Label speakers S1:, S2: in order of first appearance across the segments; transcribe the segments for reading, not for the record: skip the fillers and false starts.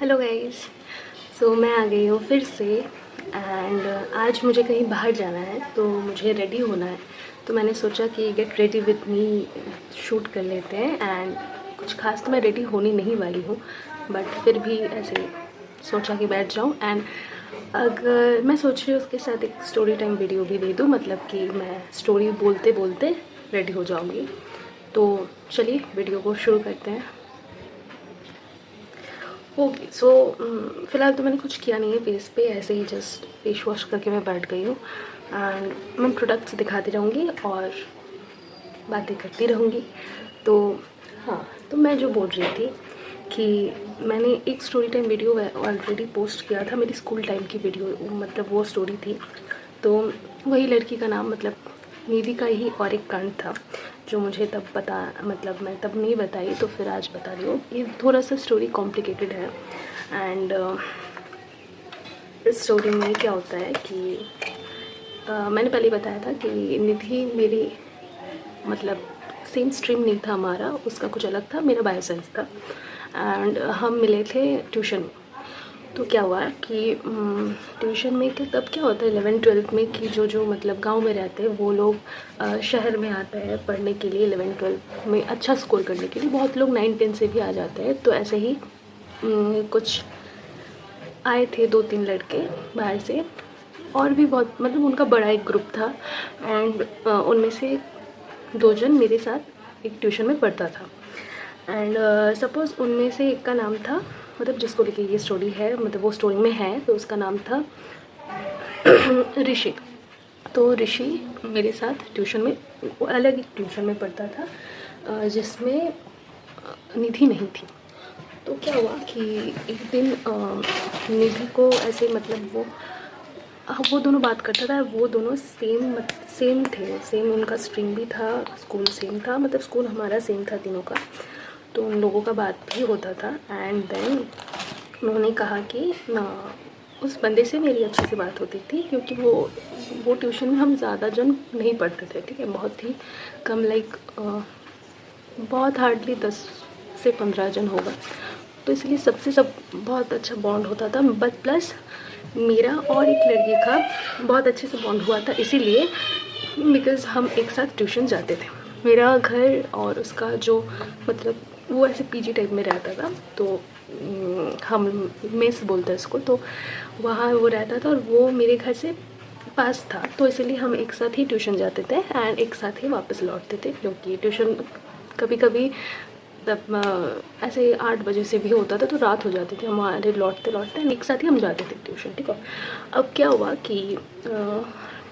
S1: Hello guys. सो मैं आ गई हूँ फिर से एंड आज मुझे कहीं बाहर जाना है तो मुझे रेडी होना है। तो मैंने सोचा कि get ready with me shoot कर लेते हैं एंड कुछ खास तो मैं रेडी होने नहीं वाली हूँ बट फिर भी ऐसे सोचा कि बैठ जाऊँ एंड अगर मैं सोच रही हूँ उसके साथ एक स्टोरी टाइम वीडियो भी दे दूँ, मतलब कि मैं स्टोरी बोलते बोलते रेडी हो जाऊँगी। तो चलिए वीडियो को शुरू करते हैं। ओके सो फ़िलहाल तो मैंने कुछ किया नहीं है फेस पे, ऐसे ही जस्ट फेस वॉश करके मैं बैठ गई हूँ एंड मैं प्रोडक्ट्स दिखाती रहूँगी और बातें करती रहूँगी। तो हाँ, तो मैं जो बोल रही थी कि मैंने एक story time video already post किया था, मेरी स्कूल टाइम की वीडियो, मतलब वो स्टोरी थी। तो वही लड़की का नाम मतलब निधि का ही और एक कांड था जो मुझे तब पता, मतलब मैं तब नहीं बताई तो फिर आज बता रही हूँ। ये थोड़ा सा स्टोरी कॉम्प्लिकेटेड है एंड इस स्टोरी में क्या होता है कि मैंने पहले बताया था कि निधि मेरी मतलब सेम स्ट्रीम नहीं था हमारा, उसका कुछ अलग था, मेरा बायो साइंस था एंड हम मिले थे ट्यूशन में। तो क्या हुआ कि ट्यूशन में कि तब क्या होता है 11th-12th में कि जो मतलब गांव में रहते हैं वो लोग शहर में आते हैं पढ़ने के लिए 11th-12th में अच्छा स्कोर करने के लिए। बहुत लोग 9-10 से भी आ जाते हैं। तो ऐसे ही कुछ आए थे 2-3 लड़के बाहर से और भी बहुत, मतलब उनका बड़ा एक ग्रुप था एंड उनमें से 2 जन मेरे साथ एक ट्यूशन में पढ़ता था एंड सपोज़ उनमें से एक का नाम था, मतलब जिसको लेके ये स्टोरी है, मतलब वो स्टोरी में है, तो उसका नाम था ऋषि। तो ऋषि मेरे साथ ट्यूशन में, अलग एक ट्यूशन में पढ़ता था जिसमें निधि नहीं थी। तो क्या हुआ कि एक दिन निधि को ऐसे, मतलब वो दोनों बात करता था, वो दोनों सेम थे, सेम उनका स्ट्रीम भी था, स्कूल सेम था, मतलब स्कूल हमारा सेम था तीनों का। तो उन लोगों का बात भी होता था एंड देन उन्होंने कहा कि ना उस बंदे से मेरी अच्छे से बात होती थी क्योंकि वो ट्यूशन में हम ज़्यादा जन नहीं पढ़ते थे, ठीक है, बहुत ही कम, लाइक बहुत हार्डली 10 से 15 जन होगा। तो इसलिए सबसे बहुत अच्छा बॉन्ड होता था। बट प्लस मेरा और एक लड़की का बहुत अच्छे से बॉन्ड हुआ था, इसीलिए बिकॉज़ हम एक साथ ट्यूशन जाते थे। मेरा घर और उसका जो, मतलब वो ऐसे पीजी टाइप में रहता था, तो हम मेस बोलते हैं इसको, तो वहाँ वो रहता था और वो मेरे घर से पास था। तो इसलिए हम एक साथ ही ट्यूशन जाते थे एंड एक साथ ही वापस लौटते थे, क्योंकि ट्यूशन कभी कभी तब ऐसे 8 बजे से भी होता था तो रात हो जाती थी हमारे लौटते लौटते, एक साथ ही हम जाते थे ट्यूशन, ठीक है। अब क्या हुआ कि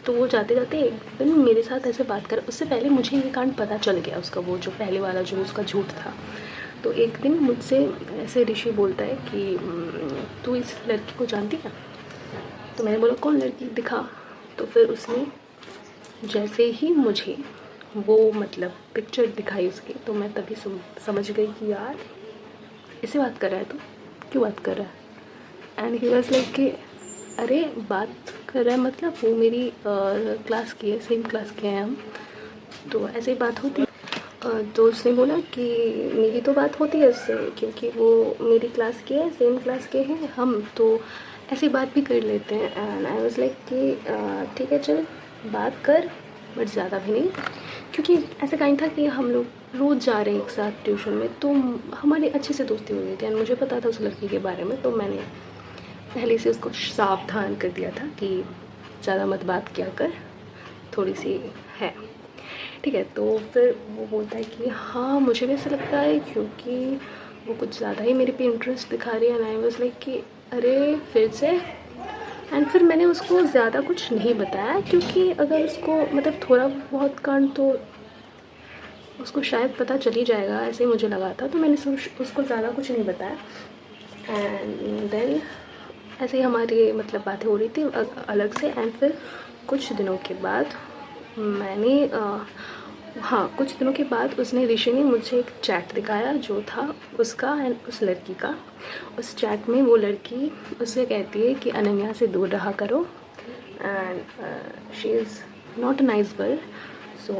S1: तो वो जाते जाते एक दिन मेरे साथ ऐसे बात कर, उससे पहले मुझे ये कांड पता चल गया उसका, वो जो पहले वाला जो उसका झूठ था। तो एक दिन मुझसे ऐसे ऋषि बोलता है कि तू इस लड़की को जानती है? तो मैंने बोला कौन लड़की, दिखा। तो फिर उसने जैसे ही मुझे वो मतलब पिक्चर दिखाई उसकी, तो मैं तभी समझ गई कि यार इसे बात कर रहा है, तो क्यों बात कर रहा है। एंड ही वाज लाइक कि अरे बात कर रहा है मतलब वो मेरी क्लास की है, सेम क्लास के हैं हम, तो ऐसे ही बात होती है। तो उसने बोला कि मेरी तो बात होती है उससे क्योंकि वो मेरी क्लास के है, सेम क्लास के हैं हम, तो ऐसी बात भी कर लेते हैं। एंड आई वाज लाइक कि ठीक है चल बात कर, बट ज़्यादा भी नहीं, क्योंकि ऐसा काइंड था कि हम लोग रोज़ जा रहे हैं एक साथ ट्यूशन में, तो हमारी अच्छे से दोस्ती हो गई थी एंड मुझे पता था उस लड़की के बारे में। तो मैंने पहले से उसको सावधान कर दिया था कि ज़्यादा मत बात किया कर, थोड़ी सी है, ठीक है। तो फिर वो बोलता है कि हाँ मुझे भी ऐसा लगता है क्योंकि वो कुछ ज़्यादा ही मेरे पे इंटरेस्ट दिखा रही है। एंड आई वाज लाइक कि अरे फिर से। एंड फिर मैंने उसको ज़्यादा कुछ नहीं बताया क्योंकि अगर उसको मतलब थोड़ा बहुत कांड तो उसको शायद पता चल ही जाएगा, ऐसे ही मुझे लगा था। तो मैंने उसको ज़्यादा कुछ नहीं बताया एंड देन ऐसे ही हमारी मतलब बातें हो रही थी अलग से। एंड फिर कुछ दिनों के बाद मैंने हाँ कुछ दिनों के बाद उसने, ऋषि ने मुझे एक चैट दिखाया जो था उसका एंड उस लड़की का। उस चैट में वो लड़की उससे कहती है कि अनन्या से दूर रहा करो and she is not a nice girl, so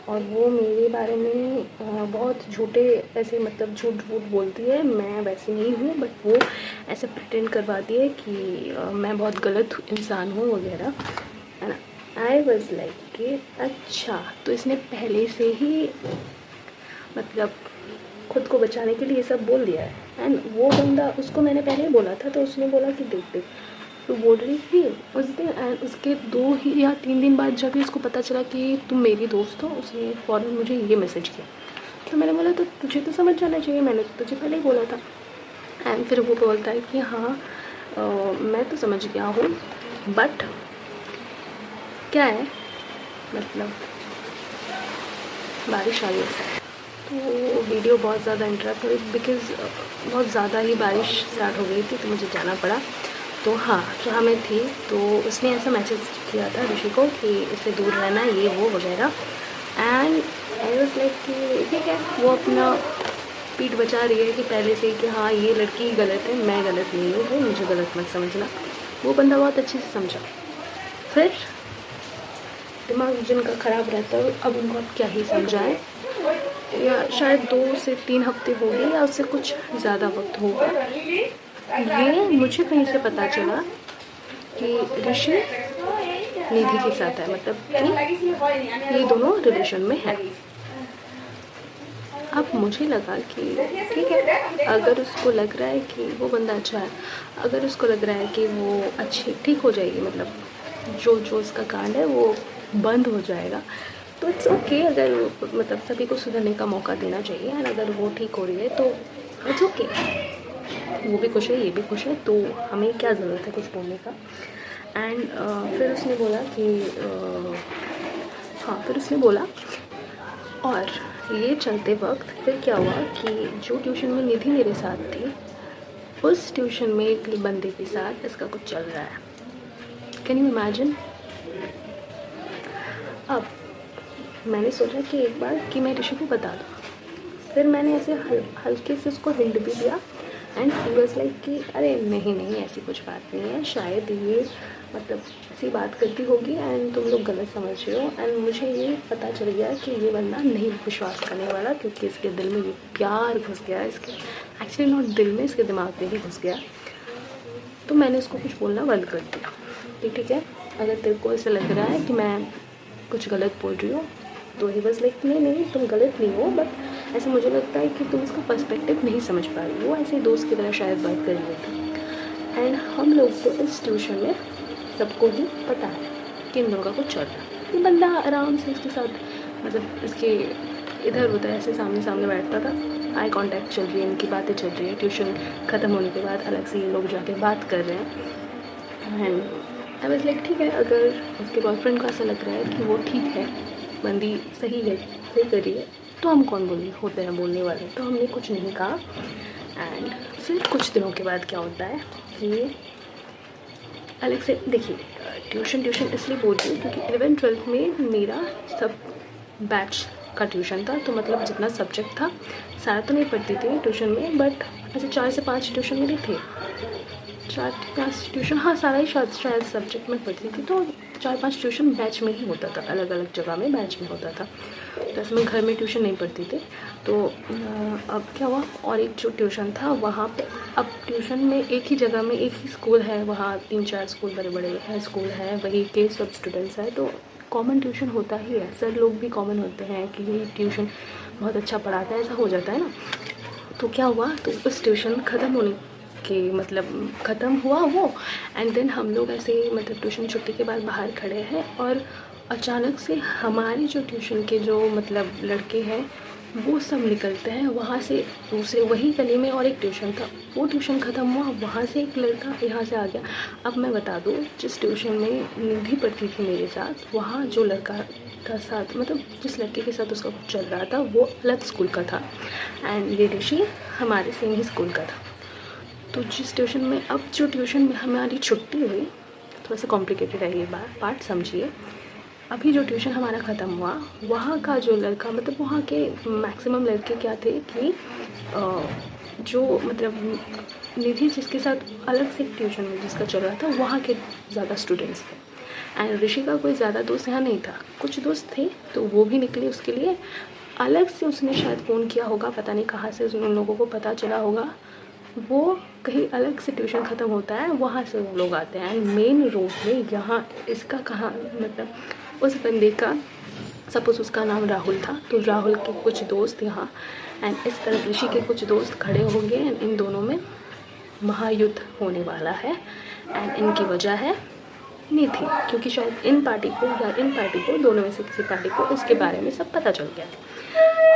S1: और वो मेरे बारे में बहुत झूठे ऐसे मतलब झूठ झूठ बोलती है। मैं वैसे नहीं हूँ, बट वो ऐसे प्रिटेंड करवाती है कि मैं बहुत गलत इंसान हूँ वगैरह। एंड आई वॉज लाइक कि अच्छा, तो इसने पहले से ही मतलब खुद को बचाने के लिए ये सब बोल दिया है। एंड वो बंदा, उसको मैंने पहले ही बोला था, तो उसने बोला कि देख देख तो बोल रही थी उस दिन। एंड उसके 2 ही या 3 दिन बाद जब भी उसको पता चला कि तुम मेरी दोस्त हो, उसने फ़ौरन मुझे ये मैसेज किया। तो मैंने बोला तो तुझे तो समझ जाना चाहिए, मैंने तो तुझे पहले ही बोला था। एंड फिर वो बोलता है कि हाँ मैं तो समझ गया हूँ, बट क्या है मतलब बारिश आ रही है। तो वीडियो बहुत ज़्यादा इंटरप्ट हुई बिकॉज़ बहुत ज़्यादा ही बारिश स्टार्ट हो गई थी, तो मुझे जाना पड़ा। तो हाँ, जहाँ मैं थी तो उसने ऐसा मैसेज किया था ऋषि को कि इससे दूर रहना, ये वो वगैरह। एंड आई वाज लाइक कि ठीक है, वो अपना पीठ बचा रही है कि पहले से ही कि हाँ ये लड़की गलत है, मैं गलत नहीं हूँ, भाई मुझे गलत मत समझना। वो बंदा बहुत अच्छे से समझा। फिर दिमाग जिनका ख़राब रहता है, अब उनको अब क्या ही समझाएं। या शायद 2 से 3 हफ्ते हो गए या उससे कुछ ज़्यादा वक्त होगा, ये मुझे कहीं से पता चला कि ऋषि निधि के साथ है, मतलब कि ये दोनों रिलेशन में है। अब मुझे लगा कि ठीक है, अगर उसको लग रहा है कि वो बंदा अच्छा है, अगर उसको लग रहा है कि वो अच्छी ठीक हो जाएगी, मतलब जो जो उसका कांड है वो बंद हो जाएगा, तो इट्स ओके। अगर मतलब सभी को सुधरने का मौका देना चाहिए। और अगर वो ठीक हो रही है तो इट्स ओके, वो भी खुश है, ये भी खुश है, तो हमें क्या ज़रूरत है कुछ बोलने का। एंड फिर उसने बोला कि हाँ, फिर उसने बोला। और ये चलते वक्त फिर क्या हुआ कि जो ट्यूशन में निधि मेरे साथ थी, उस ट्यूशन में एक बंदे के साथ इसका कुछ चल रहा है। Can you imagine? अब मैंने सोचा कि एक बार कि मैं ऋषि को बता दूँ। फिर मैंने ऐसे हल्के से उसको हिंट भी दिया। एंड ही वाज लाइक कि अरे नहीं नहीं, ऐसी कुछ बात नहीं है, शायद ये मतलब ऐसी बात करती होगी एंड तुम लोग गलत समझ रहे हो। एंड मुझे ये पता चल गया कि ये बंदा नहीं विश्वास करने वाला, क्योंकि इसके दिल में ये प्यार घुस गया, इसके एक्चुअली नॉट दिल में, इसके दिमाग में ही घुस गया। तो मैंने उसको कुछ बोलना बंद कर दिया कि ठीक है, अगर तेरे को ऐसा लग रहा है कि मैं कुछ गलत बोल रही हूँ, तो ही बस लाइक नहीं नहीं तुम गलत नहीं हो, बट ऐसे मुझे लगता है कि तुम इसका पर्सपेक्टिव नहीं समझ पा रही हो। ऐसे दोस्त की तरह शायद बात कर रही थी। एंड हम लोग को इस ट्यूशन में सबको ही पता है कि इन लोगों का कुछ चल रहा है। ये बंदा आराम से इसके साथ मतलब इसके इधर उधर ऐसे सामने सामने बैठता था, आई कांटेक्ट चल रही है, इनकी बातें चल रही है। ट्यूशन ख़त्म होने के बाद अलग से ये लोग जाके बात कर रहे हैं। एंड आई वाज लाइक ठीक है, अगर उसके बॉयफ्रेंड को ऐसा लग रहा है कि वो ठीक है, बंदी सही है, सही कर रही है, तो हम कौन होते हैं बोलने वाले। तो हमने कुछ नहीं कहा। एंड फिर कुछ दिनों के बाद क्या होता है कि अलग से देखिए, ट्यूशन इसलिए बोल रही हूँ क्योंकि 11th-12th में मेरा सब बैच का ट्यूशन था। तो मतलब जितना सब्जेक्ट था सारा तो नहीं पढ़ती थी ट्यूशन में, बट ऐसे 4 से 5 ट्यूशन मेरे थे। 4-5 ट्यूशन, हाँ सारा ही शायद सब्जेक्ट में पढ़ती थी। तो 4-5 ट्यूशन बैच में ही होता था, अलग अलग जगह में बैच में होता था। तो ऐसे मैं घर में ट्यूशन नहीं पढ़ती थी। तो अब क्या हुआ, और एक जो ट्यूशन था वहाँ पे, अब ट्यूशन में एक ही जगह में एक ही स्कूल है, वहाँ 3-4 स्कूल बड़े बड़े है, स्कूल है, वही के सब स्टूडेंट्स हैं, तो कॉमन ट्यूशन होता ही है। सर लोग भी कॉमन होते हैं कि ये ट्यूशन बहुत अच्छा पढ़ाता है, ऐसा हो जाता है ना। तो क्या हुआ, तो उस ट्यूशन ख़त्म होने के मतलब ख़त्म हुआ वो। एंड देन हम लोग ऐसे मतलब ट्यूशन छुट्टी के बाद बाहर खड़े हैं, और अचानक से हमारे जो ट्यूशन के जो मतलब लड़के हैं वो सब निकलते हैं वहाँ से दूसरे वही गली में। और एक ट्यूशन था, वो ट्यूशन ख़त्म हुआ, वहाँ से एक लड़का यहाँ से आ गया। अब मैं बता दूँ, जिस ट्यूशन में निधि पढ़ती थी मेरे साथ, वहाँ जो लड़का का साथ मतलब जिस लड़के के साथ उसका कुछ चल रहा था वो अलग स्कूल का था। एंड ये ऋषि हमारे सेम ही स्कूल का था। तो जिस ट्यूशन में, अब जो ट्यूशन में हमारी छुट्टी हुई, थोड़ा सा कॉम्प्लिकेटेड है ये पार्ट, समझिए। अभी जो ट्यूशन हमारा ख़त्म हुआ, वहाँ का जो लड़का मतलब वहाँ के मैक्सिमम लड़के क्या थे कि जो मतलब निधि जिसके साथ अलग से ट्यूशन में जिसका चल रहा था, वहाँ के ज़्यादा स्टूडेंट्स थे। एंड ऋषि का कोई ज़्यादा दोस्त यहाँ नहीं था, कुछ दोस्त थे तो वो भी निकले उसके लिए। अलग से उसने शायद फ़ोन किया होगा, पता नहीं कहाँ से उन लोगों को पता चला होगा। वो कहीं अलग से ट्यूशन ख़त्म होता है, वहाँ से वो लोग आते हैं। एंड मेन रोड में यहाँ इसका कहाँ मतलब उस बंदे का, सपोज़ उसका नाम राहुल था, तो राहुल के कुछ दोस्त यहाँ एंड इस तरफ ऋषि के कुछ दोस्त खड़े होंगे एंड इन दोनों में महायुद्ध होने वाला है। एंड इनकी वजह है निधि, क्योंकि शायद इन पार्टी को दोनों में से किसी पार्टी को इसके बारे में सब पता चल गया।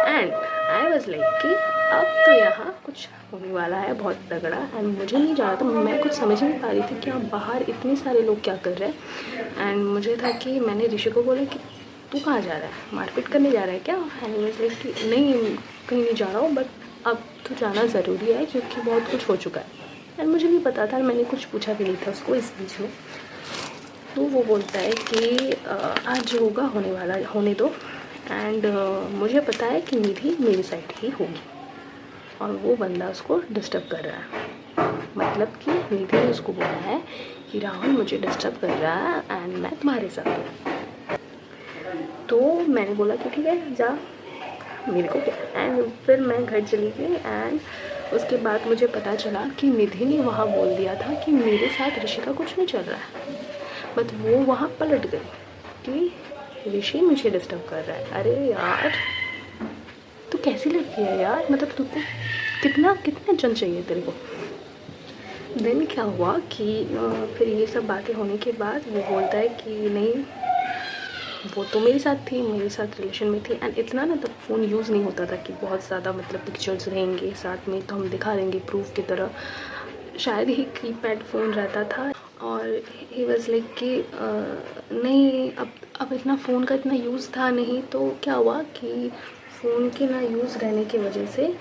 S1: एंड आई वॉज लाइक कि अब तो यहाँ कुछ होने वाला है बहुत तगड़ा। एंड मुझे नहीं जाना था, मैं कुछ समझ नहीं पा रही थी कि यहाँ बाहर इतने सारे लोग क्या कर रहे हैं। एंड मुझे था कि मैंने ऋषि को बोला कि तू कहाँ जा रहा है, मारपीट करने जा रहा है क्या? एंड वाज लाइक कि नहीं कहीं नहीं जा रहा हूँ, बट अब तो जाना ज़रूरी है क्योंकि बहुत कुछ हो चुका है। एंड मुझे नहीं पता था, मैंने कुछ पूछा भी नहीं था उसको इस बीच में। तो वो बोलता है कि आज होगा, होने दो। एंड मुझे पता है कि निधि मेरी साइड ही होगी और वो बंदा उसको डिस्टर्ब कर रहा है। मतलब कि निधि ने उसको बोला है कि राहुल मुझे डिस्टर्ब कर रहा है एंड मैं तुम्हारे साथ हूँ। तो मैंने बोला कि ठीक है जा, मेरे को क्या। एंड फिर मैं घर चली गई। एंड उसके बाद मुझे पता चला कि निधि ने वहाँ बोल दिया था कि मेरे साथ ऋषि का कुछ नहीं चल रहा है, बट वो वहाँ पलट गई कि ऋषि मुझे डिस्टर्ब कर रहा है। अरे यार तू कैसी लड़की है यार, मतलब तुमको कितना जन चाहिए तेरे को। देन क्या हुआ कि फिर ये सब बातें होने के बाद वो बोलता है कि नहीं वो तो मेरे साथ थी, मेरे साथ रिलेशन में थी। एंड इतना ना तब फ़ोन यूज़ नहीं होता था कि बहुत ज़्यादा मतलब पिक्चर्स रहेंगे साथ में तो हम दिखा देंगे प्रूफ की तरह। शायद ही कीपैड फ़ोन रहता था और ही वाज लाइक कि नहीं अब इतना फ़ोन का इतना यूज़ था नहीं। तो क्या हुआ कि फ़ोन के ना यूज़ रहने की वजह से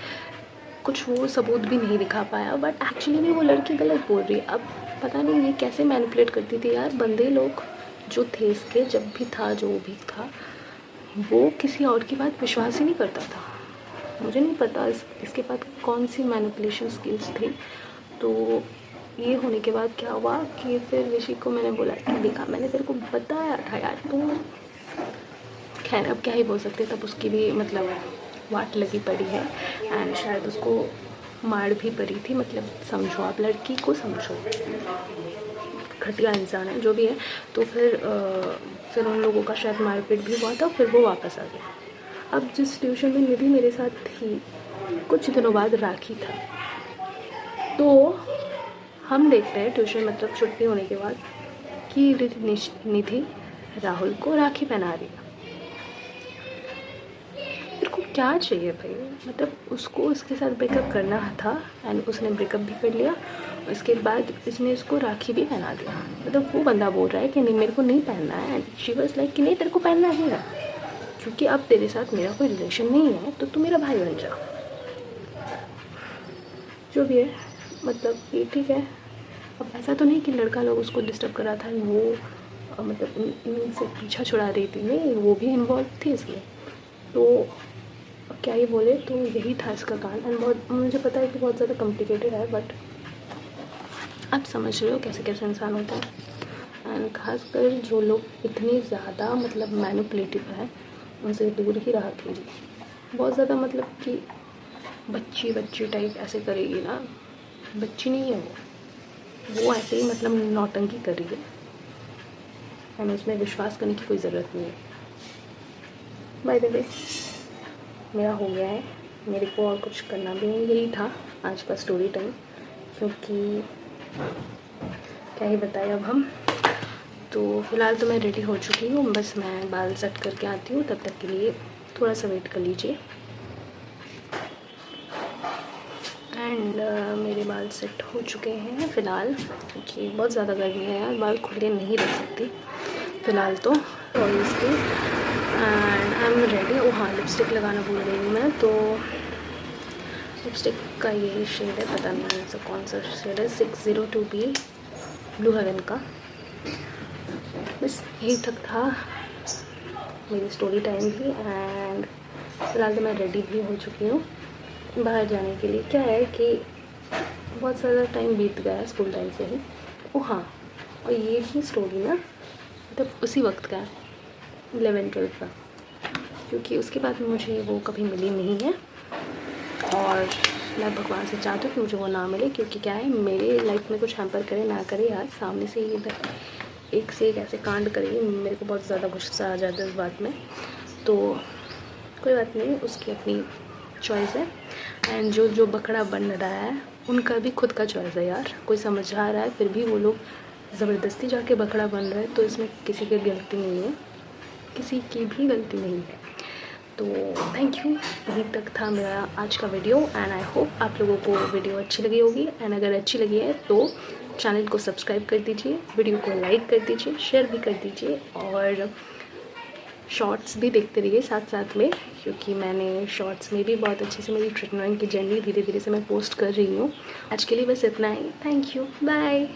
S1: कुछ वो सबूत भी नहीं दिखा पाया। बट एक्चुअली में वो लड़की गलत बोल रही है। अब पता नहीं ये कैसे मैनिपुलेट करती थी यार। बंदे लोग जो थे इसके, जब भी था जो भी था, वो किसी और की बात विश्वास ही नहीं करता था। मुझे नहीं पता इसके पास कौन सी मैनिपुलेशन स्किल्स थी। तो ये होने के बाद क्या हुआ कि फिर ऋषि को मैंने बोला कि देखा मैंने तेरे को बताया था यार, तो खैर अब क्या ही बोल सकते। तब उसकी भी मतलब वाट लगी पड़ी है एंड शायद उसको मार भी पड़ी थी। मतलब समझो, आप लड़की को समझो, घटिया इंसान है जो भी है। तो फिर उन लोगों का शायद मारपीट भी हुआ था, फिर वो वापस आ गया। अब जिस ट्यूशन में निधि मेरे साथ थी, कुछ दिनों बाद राखी था। तो हम देखते हैं ट्यूशन मतलब छुट्टी होने के बाद कि निधि राहुल को राखी पहना रही है। मेरे को क्या चाहिए भाई, मतलब उसको उसके साथ ब्रेकअप करना था एंड उसने ब्रेकअप भी कर लिया। उसके बाद इसने उसको राखी भी पहना दिया। मतलब वो बंदा बोल रहा है कि नहीं मेरे को नहीं पहनना है एंड शी वाज लाइक कि नहीं तेरे को पहनना ही है, क्योंकि अब तेरे साथ मेरा कोई रिलेशन नहीं है तो तू मेरा भाई बन जा। जो भी है मतलब ये ठीक है। अब ऐसा तो नहीं कि लड़का लोग उसको डिस्टर्ब कर रहा था, वो मतलब इनसे पीछा छुड़ा रही थी, नहीं वो भी इन्वॉल्व थी इसमें। तो अब क्या ही बोले, तो यही था इसका कांड। एंड बहुत मुझे पता है कि बहुत ज़्यादा कॉम्प्लिकेटेड है, बट आप समझ रहे हो कैसे कैसे इंसान होते हैं। एंड खासकर जो लोग इतने ज़्यादा मतलब मैनिपुलेटिव है उनसे दूर ही रहा कीजिए। बहुत ज़्यादा मतलब कि बच्ची टाइप ऐसे करेगी ना, बच्ची नहीं है वो ऐसे ही मतलब नौटंकी कर रही है एंड उसमें विश्वास करने की कोई ज़रूरत नहीं है। बाय द वे मेरा हो गया है, मेरे को और कुछ करना भी नहीं। यही था आज का स्टोरी टाइम, क्योंकि क्या ही बताएं अब हम। तो फ़िलहाल तो मैं रेडी हो चुकी हूँ, बस मैं बाल सेट करके आती हूँ, तब तक के लिए थोड़ा सा वेट कर लीजिए। एंड मेरे बाल सेट हो चुके हैं फ़िलहाल, क्योंकि बहुत ज़्यादा गर्मी है यार, बाल खुले नहीं रख सकती फ़िलहाल तो obviously. And I am ready. ओ हाँ, लिपस्टिक लगाना भूल गई हूँ मैं। तो लिपस्टिक का ये शेड है, पता नहीं ऐसा कौन सा शेड है, 602B ब्लू हेवन का। बस यही तक था मेरी स्टोरी टाइम भी। एंड फ़िलहाल तो मैं रेडी भी हो चुकी हूँ बाहर जाने के लिए। क्या है कि बहुत ज़्यादा टाइम बीत गया है स्कूल टाइम से ही। ओ हाँ, और ये भी स्टोरी ना मतलब उसी वक्त का है, 11-12 का, क्योंकि उसके बाद मुझे वो कभी मिली नहीं है। और मैं भगवान से चाहती हूँ कि मुझे वो ना मिले, क्योंकि क्या है, मेरे लाइफ में कुछ हैम्पर करे ना करे यार, सामने से ही एक से एक ऐसे कांड करेगी, मेरे को बहुत ज़्यादा गुस्सा आ जाता है इस बात में। तो कोई बात नहीं, उसकी अपनी चॉइस है। एंड जो बकरा बन रहा है उनका भी खुद का चॉइस है यार, कोई समझा रहा है फिर भी वो लोग ज़बरदस्ती जाके बकरा बन रहे हैं, तो इसमें किसी की गलती नहीं है, किसी की भी गलती नहीं है। तो थैंक यू, यहीं तक था मेरा आज का वीडियो। एंड आई होप आप लोगों को वीडियो अच्छी लगी होगी। एंड अगर अच्छी लगी है तो चैनल को सब्सक्राइब कर दीजिए, वीडियो को लाइक कर दीजिए, शेयर भी कर दीजिए, और शॉर्ट्स भी देखते रहिए साथ साथ में, क्योंकि मैंने शॉर्ट्स में भी बहुत अच्छे से मेरी ट्रीटमेंट की जर्नी धीरे धीरे से मैं पोस्ट कर रही हूँ। आज के लिए बस इतना ही। Thank you, bye.